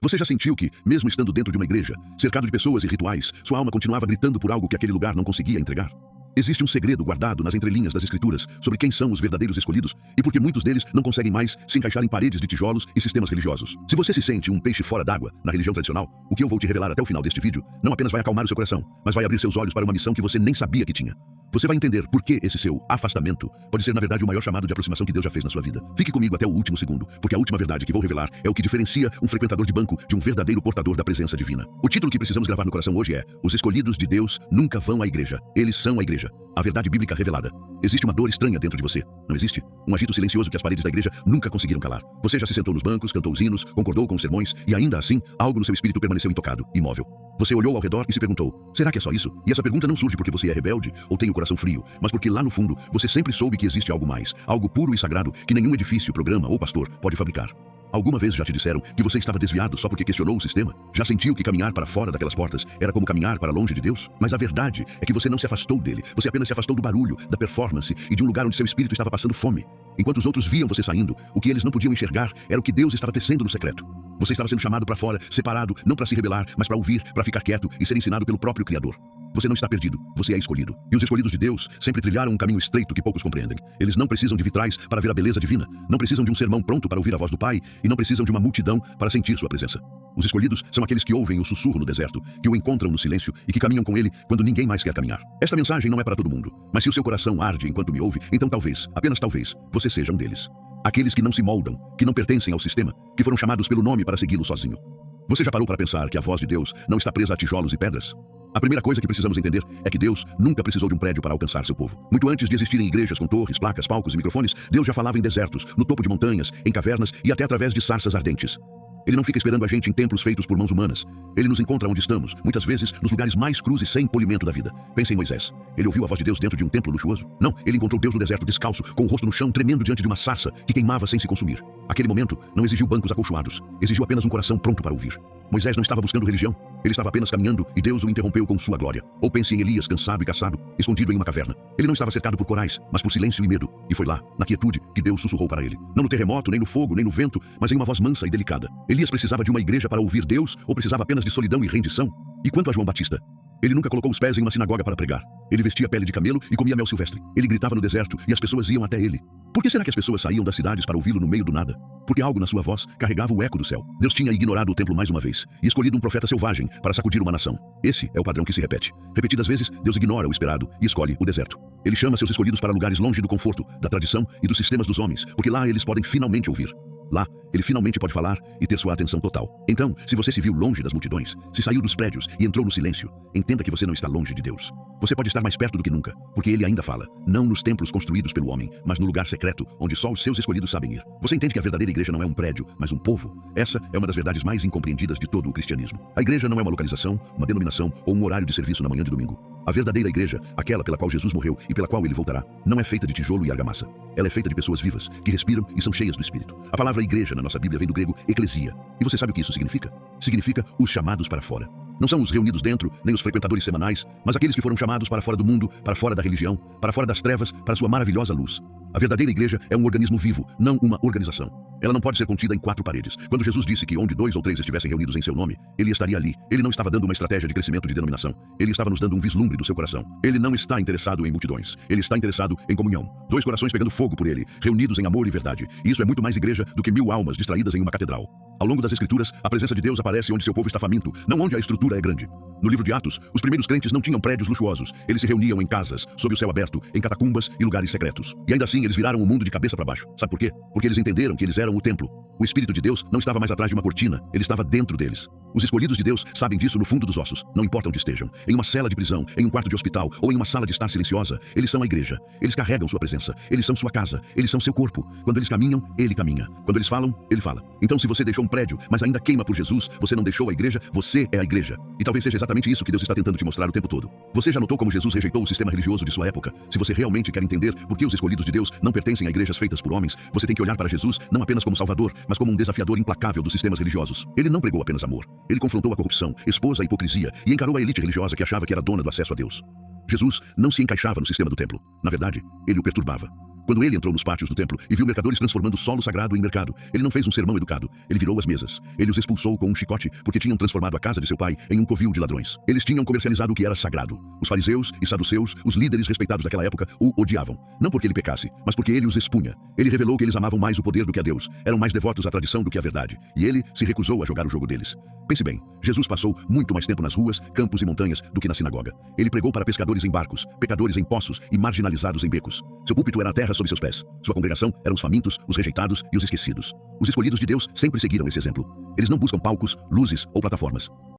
Você já sentiu que, mesmo estando dentro de uma igreja, cercado de pessoas e rituais, sua alma continuava gritando por algo que aquele lugar não conseguia entregar? Existe um segredo guardado nas entrelinhas das escrituras sobre quem são os verdadeiros escolhidos e porque muitos deles não conseguem mais se encaixar em paredes de tijolos e sistemas religiosos. Se você se sente um peixe fora d'água na religião tradicional, o que eu vou te revelar até o final deste vídeo não apenas vai acalmar o seu coração, mas vai abrir seus olhos para uma missão que você nem sabia que tinha. Você vai entender por que esse seu afastamento pode ser na verdade o maior chamado de aproximação que Deus já fez na sua vida. Fique comigo até o último segundo, porque a última verdade que vou revelar é o que diferencia um frequentador de banco de um verdadeiro portador da presença divina. O título que precisamos gravar no coração hoje é: Os escolhidos de Deus nunca vão à igreja. Eles são a igreja. A verdade bíblica revelada. Existe uma dor estranha dentro de você, não existe? Um agito silencioso que as paredes da igreja nunca conseguiram calar. Você já se sentou nos bancos, cantou os hinos, concordou com os sermões e ainda assim, algo no seu espírito permaneceu intocado, imóvel. Você olhou ao redor e se perguntou: será que é só isso? E essa pergunta não surge porque você é rebelde ou tem o coração frio, mas porque lá no fundo você sempre soube que existe algo mais, algo puro e sagrado que nenhum edifício, programa ou pastor pode fabricar. Alguma vez já te disseram que você estava desviado só porque questionou o sistema? Já sentiu que caminhar para fora daquelas portas era como caminhar para longe de Deus? Mas a verdade é que você não se afastou dele, você apenas se afastou do barulho, da performance e de um lugar onde seu espírito estava passando fome. Enquanto os outros viam você saindo, o que eles não podiam enxergar era o que Deus estava tecendo no secreto. Você estava sendo chamado para fora, separado, não para se rebelar, mas para ouvir, para ficar quieto e ser ensinado pelo próprio Criador. Você não está perdido, você é escolhido. E os escolhidos de Deus sempre trilharam um caminho estreito que poucos compreendem. Eles não precisam de vitrais para ver a beleza divina, não precisam de um sermão pronto para ouvir a voz do Pai e não precisam de uma multidão para sentir sua presença. Os escolhidos são aqueles que ouvem o sussurro no deserto, que o encontram no silêncio e que caminham com ele quando ninguém mais quer caminhar. Esta mensagem não é para todo mundo, mas se o seu coração arde enquanto me ouve, então talvez, apenas talvez, você seja um deles. Aqueles que não se moldam, que não pertencem ao sistema, que foram chamados pelo nome para segui-lo sozinho. Você já parou para pensar que a voz de Deus não está presa a tijolos e pedras? A primeira coisa que precisamos entender é que Deus nunca precisou de um prédio para alcançar seu povo. Muito antes de existirem igrejas com torres, placas, palcos e microfones, Deus já falava em desertos, no topo de montanhas, em cavernas e até através de sarças ardentes. Ele não fica esperando a gente em templos feitos por mãos humanas. Ele nos encontra onde estamos, muitas vezes nos lugares mais crus e sem polimento da vida. Pense em Moisés. Ele ouviu a voz de Deus dentro de um templo luxuoso? Não, ele encontrou Deus no deserto descalço, com o rosto no chão, tremendo diante de uma sarça que queimava sem se consumir. Aquele momento não exigiu bancos acolchoados, exigiu apenas um coração pronto para ouvir. Moisés não estava buscando religião, ele estava apenas caminhando e Deus o interrompeu com sua glória. Ou pense em Elias, cansado e caçado, escondido em uma caverna. Ele não estava cercado por corais, mas por silêncio e medo. E foi lá, na quietude, que Deus sussurrou para ele. Não no terremoto, nem no fogo, nem no vento, mas em uma voz mansa e delicada. Elias precisava de uma igreja para ouvir Deus ou precisava apenas de solidão e rendição? E quanto a João Batista? Ele nunca colocou os pés em uma sinagoga para pregar. Ele vestia pele de camelo e comia mel silvestre. Ele gritava no deserto e as pessoas iam até ele. Por que será que as pessoas saíam das cidades para ouvi-lo no meio do nada? Porque algo na sua voz carregava o eco do céu. Deus tinha ignorado o templo mais uma vez e escolhido um profeta selvagem para sacudir uma nação. Esse é o padrão que se repete. Repetidas vezes, Deus ignora o esperado e escolhe o deserto. Ele chama seus escolhidos para lugares longe do conforto, da tradição e dos sistemas dos homens, porque lá eles podem finalmente ouvir. Lá, ele finalmente pode falar e ter sua atenção total. Então, se você se viu longe das multidões, se saiu dos prédios e entrou no silêncio, entenda que você não está longe de Deus. Você pode estar mais perto do que nunca, porque ele ainda fala, não nos templos construídos pelo homem, mas no lugar secreto, onde só os seus escolhidos sabem ir. Você entende que a verdadeira igreja não é um prédio, mas um povo? Essa é uma das verdades mais incompreendidas de todo o cristianismo. A igreja não é uma localização, uma denominação ou um horário de serviço na manhã de domingo. A verdadeira igreja, aquela pela qual Jesus morreu e pela qual ele voltará, não é feita de tijolo e argamassa. Ela é feita de pessoas vivas, que respiram e são cheias do Espírito. A palavra igreja na nossa Bíblia vem do grego eclesia. E você sabe o que isso significa? Significa os chamados para fora. Não são os reunidos dentro, nem os frequentadores semanais, mas aqueles que foram chamados para fora do mundo, para fora da religião, para fora das trevas, para sua maravilhosa luz. A verdadeira igreja é um organismo vivo, não uma organização. Ela não pode ser contida em 4 paredes. Quando Jesus disse que onde 2 ou 3 estivessem reunidos em seu nome, ele estaria ali. Ele não estava dando uma estratégia de crescimento de denominação. Ele estava nos dando um vislumbre do seu coração. Ele não está interessado em multidões. Ele está interessado em comunhão. 2 corações pegando fogo por ele, reunidos em amor e verdade. E isso é muito mais igreja do que 1000 almas distraídas em uma catedral. Ao longo das Escrituras, a presença de Deus aparece onde seu povo está faminto, não onde a estrutura é grande. No livro de Atos, os primeiros crentes não tinham prédios luxuosos. Eles se reuniam em casas, sob o céu aberto, em catacumbas e lugares secretos. E ainda assim, eles viraram o mundo de cabeça para baixo. Sabe por quê? Porque eles entenderam que eles eram o templo. O Espírito de Deus não estava mais atrás de uma cortina, ele estava dentro deles. Os escolhidos de Deus sabem disso no fundo dos ossos, não importa onde estejam. Em uma cela de prisão, em um quarto de hospital ou em uma sala de estar silenciosa, eles são a igreja. Eles carregam sua presença, eles são sua casa, eles são seu corpo. Quando eles caminham, ele caminha. Quando eles falam, ele fala. Então se você deixou um prédio, mas ainda queima por Jesus, você não deixou a igreja, você é a igreja. E talvez seja exatamente isso que Deus está tentando te mostrar o tempo todo. Você já notou como Jesus rejeitou o sistema religioso de sua época? Se você realmente quer entender por que os escolhidos de Deus não pertencem a igrejas feitas por homens, você tem que olhar para Jesus não apenas como Salvador, mas como um desafiador implacável dos sistemas religiosos. Ele não pregou apenas amor. Ele confrontou a corrupção, expôs a hipocrisia e encarou a elite religiosa que achava que era dona do acesso a Deus. Jesus não se encaixava no sistema do templo. Na verdade, ele o perturbava. Quando ele entrou nos pátios do templo e viu mercadores transformando o solo sagrado em mercado, ele não fez um sermão educado. Ele virou as mesas. Ele os expulsou com um chicote porque tinham transformado a casa de seu pai em um covil de ladrões. Eles tinham comercializado o que era sagrado. Os fariseus e saduceus, os líderes respeitados daquela época, o odiavam. Não porque ele pecasse, mas porque ele os expunha. Ele revelou que eles amavam mais o poder do que a Deus. Eram mais devotos à tradição do que à verdade. E ele se recusou a jogar o jogo deles. Pense bem, Jesus passou muito mais tempo nas ruas, campos e montanhas do que na sinagoga. Ele pregou para pescadores em barcos, pecadores em poços e marginalizados em becos. Seu púlpito era a terra sob seus pés. Sua congregação eram os famintos, os rejeitados e os esquecidos. Os escolhidos de Deus sempre seguiram esse exemplo. Eles não buscam palcos, luzes ou plataformas.